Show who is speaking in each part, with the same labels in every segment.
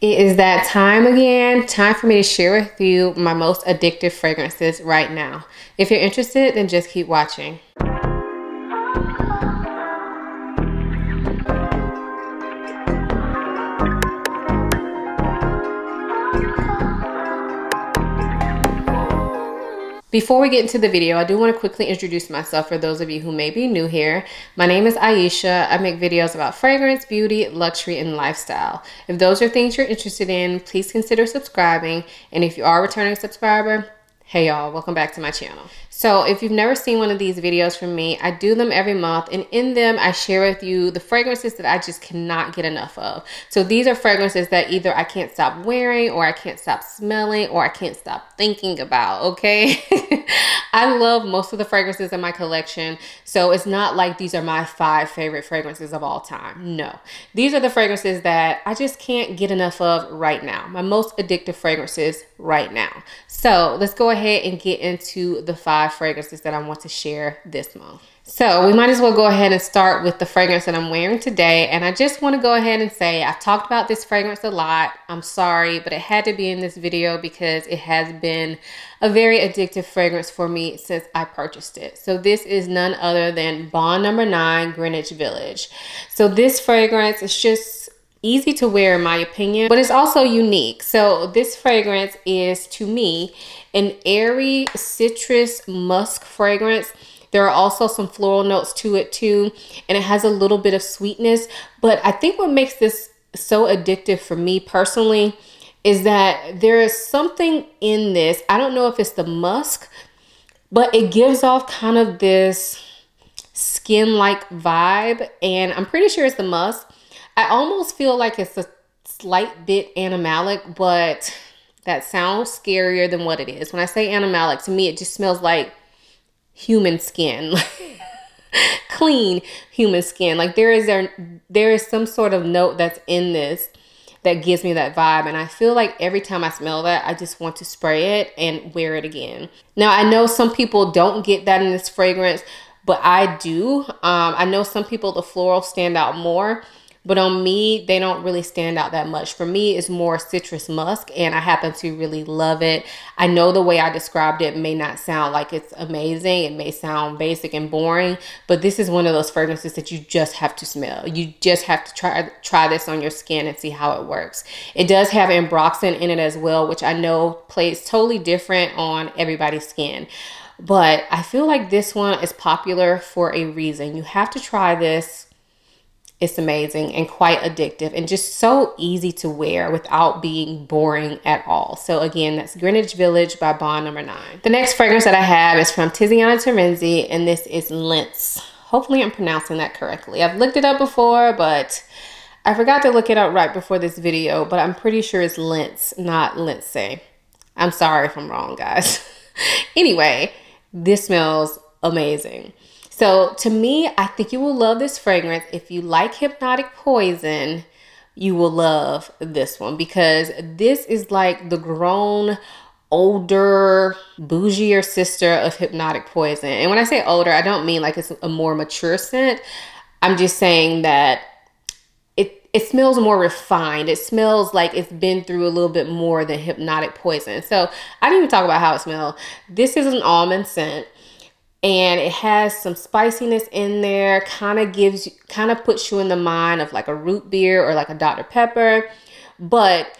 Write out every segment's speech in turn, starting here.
Speaker 1: It is that time again. Time for me to share with you my most addictive fragrances right now. If you're interested, then just keep watching. Before we get into the video, I do want to quickly introduce myself for those of you who may be new here. My name is Ayesha. I make videos about fragrance, beauty, luxury, and lifestyle. If those are things you're interested in, please consider subscribing. And if you are a returning subscriber, hey y'all, welcome back to my channel. So if you've never seen one of these videos from me, I do them every month, and in them I share with you the fragrances that I just cannot get enough of. So these are fragrances that either I can't stop wearing, or I can't stop smelling, or I can't stop thinking about, okay? I love most of the fragrances in my collection, so it's not like these are my 5 favorite fragrances of all time. No, these are the fragrances that I just can't get enough of right now. My most addictive fragrances right now. So let's go ahead and get into the 5 fragrances that I want to share this month. So we might as well go ahead and start with the fragrance that I'm wearing today. And I just want to go ahead and say I've talked about this fragrance a lot. I'm sorry, but it had to be in this video because it has been a very addictive fragrance for me since I purchased it. So this is none other than Bond No. 9 Greenwich Village. So this fragrance is just easy to wear in my opinion, but it's also unique. So this fragrance is, to me, an airy citrus musk fragrance. There are also some floral notes to it too, and it has a little bit of sweetness. But I think what makes this so addictive for me personally is that there is something in this. I don't know if it's the musk, but it gives off kind of this skin-like vibe, and I'm pretty sure it's the musk. I almost feel like it's a slight bit animalic, but that sounds scarier than what it is. When I say animalic, to me, it just smells like human skin, clean human skin. Like there is some sort of note that's in this that gives me that vibe. And I feel like every time I smell that, I just want to spray it and wear it again. Now, I know some people don't get that in this fragrance, but I do. I know some people, the florals stand out more. But on me, they don't really stand out that much. For me, it's more citrus musk, and I happen to really love it. I know the way I described it may not sound like it's amazing. It may sound basic and boring, but this is one of those fragrances that you just have to smell. You just have to try this on your skin and see how it works. It does have ambroxan in it as well, which I know plays totally different on everybody's skin. But I feel like this one is popular for a reason. You have to try this. It's amazing and quite addictive and just so easy to wear without being boring at all. So again, that's Greenwich Village by Bond No. 9. The next fragrance that I have is from Tiziana Terenzi, and this is Lentz. Hopefully I'm pronouncing that correctly. I've looked it up before, but I forgot to look it up right before this video, but I'm pretty sure it's Lentz, not Lindsay. I'm sorry if I'm wrong, guys. Anyway, this smells amazing. So to me, I think you will love this fragrance. If you like Hypnotic Poison, you will love this one because this is like the grown, older, bougier sister of Hypnotic Poison. And when I say older, I don't mean like it's a more mature scent. I'm just saying that it smells more refined. It smells like it's been through a little bit more than Hypnotic Poison. So I didn't even talk about how it smells. This is an almond scent. And it has some spiciness in there, kind of puts you in the mind of like a root beer or like a Dr. Pepper, but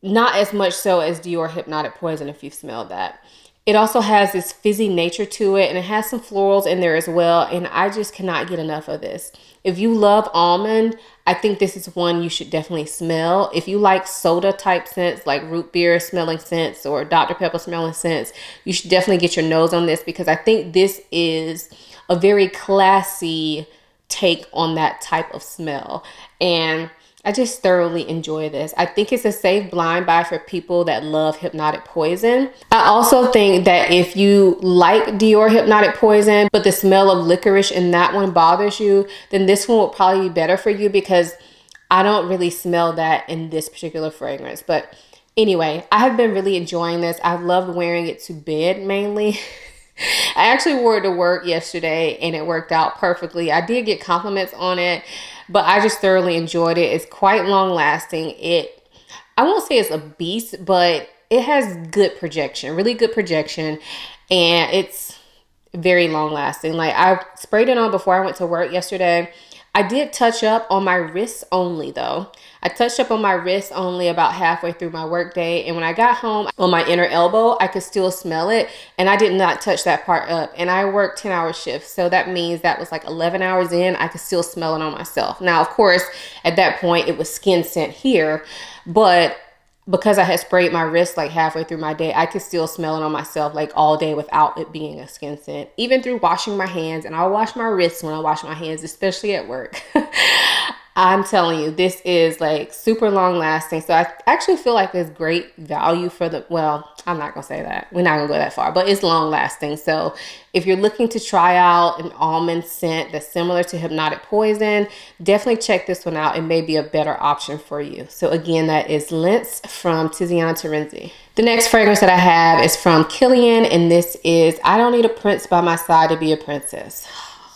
Speaker 1: not as much so as Dior Hypnotic Poison if you've smelled that. It also has this fizzy nature to it, and it has some florals in there as well, and I just cannot get enough of this. If you love almond, I think this is one you should definitely smell. If you like soda type scents, like root beer smelling scents or Dr. Pepper smelling scents, you should definitely get your nose on this because I think this is a very classy take on that type of smell. And I just thoroughly enjoy this. I think it's a safe blind buy for people that love Hypnotic Poison. I also think that if you like Dior Hypnotic Poison, but the smell of licorice in that one bothers you, then this one will probably be better for you because I don't really smell that in this particular fragrance. But anyway, I have been really enjoying this. I've loved wearing it to bed mainly. I actually wore it to work yesterday and it worked out perfectly. I did get compliments on it, but I just thoroughly enjoyed it. It's quite long lasting. It I won't say it's a beast, but it has good projection, really good projection. And it's very long lasting. Like, I sprayed it on before I went to work yesterday. I did touch up on my wrists only though. I touched up on my wrists only about halfway through my work day. And when I got home on my inner elbow, I could still smell it. And I did not touch that part up. And I worked 10-hour shifts. So that means that was like 11 hours in, I could still smell it on myself. Now, of course, at that point it was skin scent here, but because I had sprayed my wrist like halfway through my day, I could still smell it on myself like all day without it being a skin scent. Even through washing my hands, and I'll wash my wrists when I wash my hands, especially at work. I'm telling you, this is like super long lasting. So I actually feel like there's great value for the, well, I'm not gonna say that. We're not gonna go that far, but it's long lasting. So if you're looking to try out an almond scent that's similar to Hypnotic Poison, definitely check this one out. It may be a better option for you. So again, that is Lentz from Tiziana Terenzi. The next fragrance that I have is from Killian, and this is I Don't Need a Prince by My Side to Be a Princess.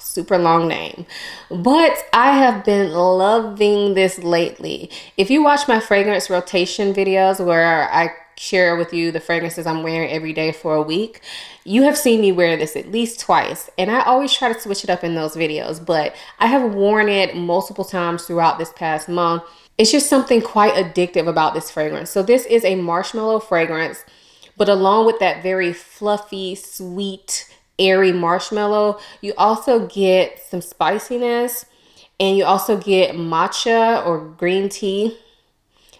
Speaker 1: Super long name, but I have been loving this lately. If you watch my fragrance rotation videos where I share with you the fragrances I'm wearing every day for a week, you have seen me wear this at least twice, and I always try to switch it up in those videos, but I have worn it multiple times throughout this past month. It's just something quite addictive about this fragrance. So this is a marshmallow fragrance, but along with that very fluffy, sweet, airy marshmallow, you also get some spiciness, and you also get matcha or green tea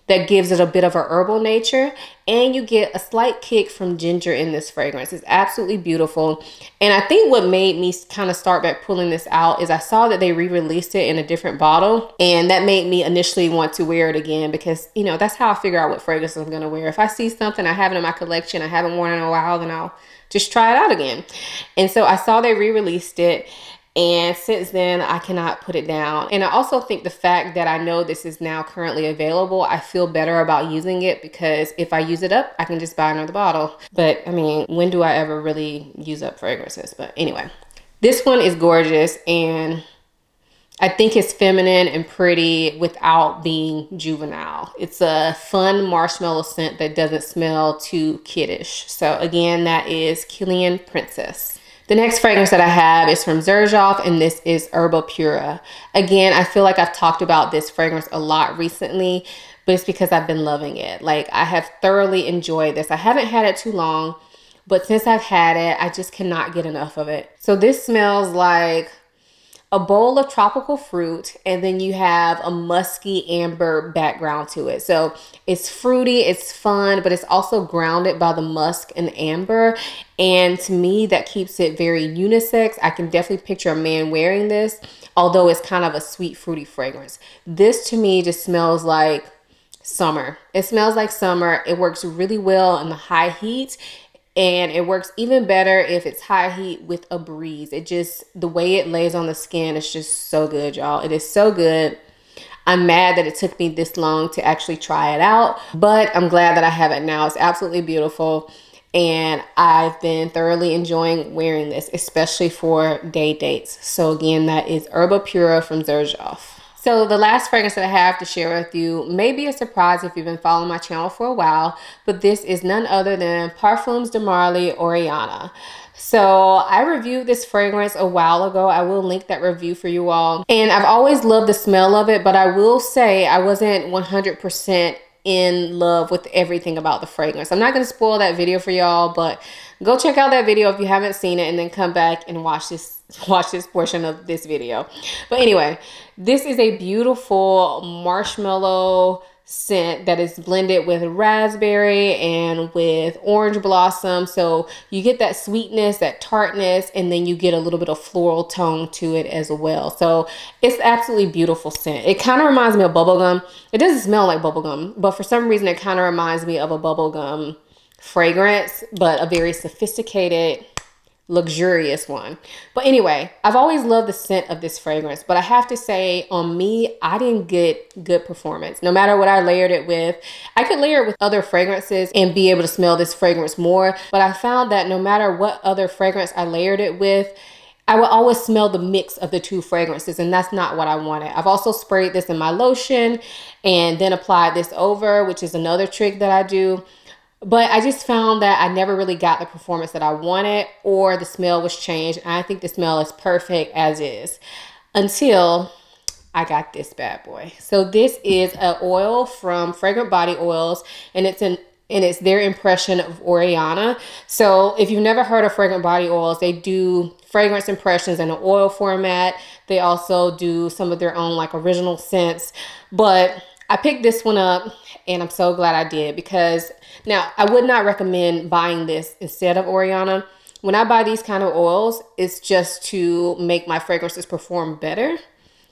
Speaker 1: that gives it a bit of a herbal nature, and you get a slight kick from ginger in this fragrance. It's absolutely beautiful. And I think what made me kind of start back pulling this out is I saw that they re-released it in a different bottle, and that made me initially want to wear it again, because you know, that's how I figure out what fragrance I'm gonna wear. If I see something, I have it in my collection, I haven't worn it in a while, then I'll just try it out again. And so I saw they re-released it, and since then I cannot put it down. And I also think the fact that I know this is now currently available, I feel better about using it, because if I use it up, I can just buy another bottle. But I mean, when do I ever really use up fragrances? But anyway, this one is gorgeous, and I think it's feminine and pretty without being juvenile. It's a fun marshmallow scent that doesn't smell too kiddish. So again, that is Killian Princess. The next fragrance that I have is from Xerjoff, and this is Herbalpura. Again, I feel like I've talked about this fragrance a lot recently, but it's because I've been loving it. Like, I have thoroughly enjoyed this. I haven't had it too long, but since I've had it, I just cannot get enough of it. So this smells like a bowl of tropical fruit, and then you have a musky amber background to it. So it's fruity, it's fun, but it's also grounded by the musk and amber. And to me, that keeps it very unisex. I can definitely picture a man wearing this, although it's kind of a sweet, fruity fragrance. This to me just smells like summer. It smells like summer. It works really well in the high heat. And it works even better if it's high heat with a breeze. It just, the way it lays on the skin is just so good, y'all. It is so good. I'm mad that it took me this long to actually try it out, but I'm glad that I have it now. It's absolutely beautiful. And I've been thoroughly enjoying wearing this, especially for day dates. So again, that is Herbalpura from Xerjoff. So the last fragrance that I have to share with you may be a surprise if you've been following my channel for a while, but this is none other than Parfums de Marley Oriana. So I reviewed this fragrance a while ago. I will link that review for you all. And I've always loved the smell of it, but I will say I wasn't 100% in love with everything about the fragrance. I'm not going to spoil that video for y'all, but go check out that video if you haven't seen it, and then come back and watch this portion of this video. But anyway, this is a beautiful marshmallow scent that is blended with raspberry and with orange blossom. So you get that sweetness, that tartness, and then you get a little bit of floral tone to it as well. So it's absolutely beautiful scent. It kind of reminds me of bubblegum. It doesn't smell like bubblegum, but for some reason it kind of reminds me of a bubblegum fragrance, but a very sophisticated, luxurious one. But anyway, I've always loved the scent of this fragrance, but I have to say, on me, I didn't get good performance. No matter what I layered it with, I could layer it with other fragrances and be able to smell this fragrance more, but I found that no matter what other fragrance I layered it with, I would always smell the mix of the two fragrances, and that's not what I wanted. I've also sprayed this in my lotion and then applied this over, which is another trick that I do. But I just found that I never really got the performance that I wanted, or the smell was changed. And I think the smell is perfect as is until I got this bad boy. So this is an oil from Fragrant Body Oils, and it's their impression of Oriana. So if you've never heard of Fragrant Body Oils, they do fragrance impressions in an oil format. They also do some of their own like original scents. But I picked this one up and I'm so glad I did, because now I would not recommend buying this instead of Oriana. When I buy these kind of oils, it's just to make my fragrances perform better.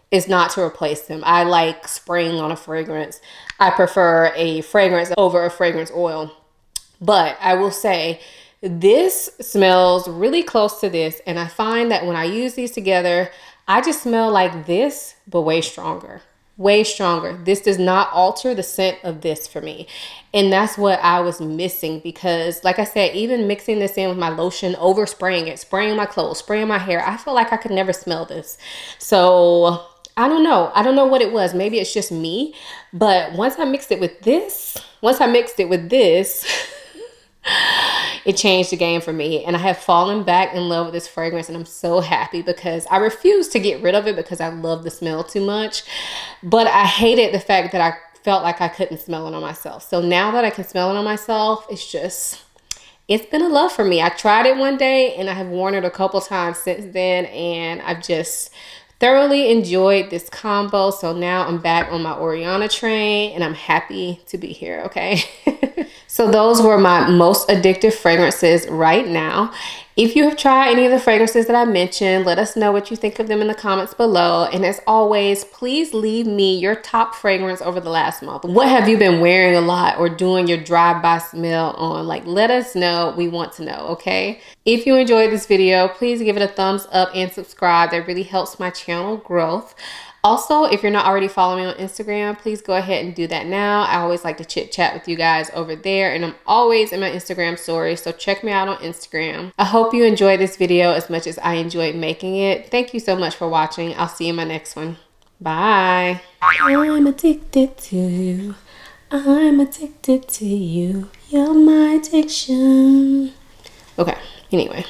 Speaker 1: It's not to replace them. I like spraying on a fragrance. I prefer a fragrance over a fragrance oil. But I will say this smells really close to this. And I find that when I use these together, I just smell like this, but way stronger. Way stronger. This does not alter the scent of this for me. And that's what I was missing, because like I said, even mixing this in with my lotion, over spraying it, spraying my clothes, spraying my hair, I feel like I could never smell this. So I don't know. I don't know what it was. Maybe it's just me. But once I mixed it with this, it changed the game for me, and I have fallen back in love with this fragrance, and I'm so happy, because I refuse to get rid of it because I love the smell too much. But I hated the fact that I felt like I couldn't smell it on myself. So now that I can smell it on myself, it's been a love for me. I tried it one day and I have worn it a couple times since then, and I've just thoroughly enjoyed this combo. So now I'm back on my Oriana train and I'm happy to be here, okay? So those were my most addictive fragrances right now. If you have tried any of the fragrances that I mentioned, let us know what you think of them in the comments below. And as always, please leave me your top fragrance over the last month. What have you been wearing a lot or doing your drive-by smell on? Like, let us know. We want to know, okay? If you enjoyed this video, please give it a thumbs up and subscribe. That really helps my channel growth. Also, if you're not already following me on Instagram, please go ahead and do that now. I always like to chit chat with you guys over there, and I'm always in my Instagram stories, so check me out on Instagram. I hope you enjoyed this video as much as I enjoyed making it. Thank you so much for watching. I'll see you in my next one. Bye. I'm addicted to you. I'm addicted to you. You're my addiction. Okay, anyway.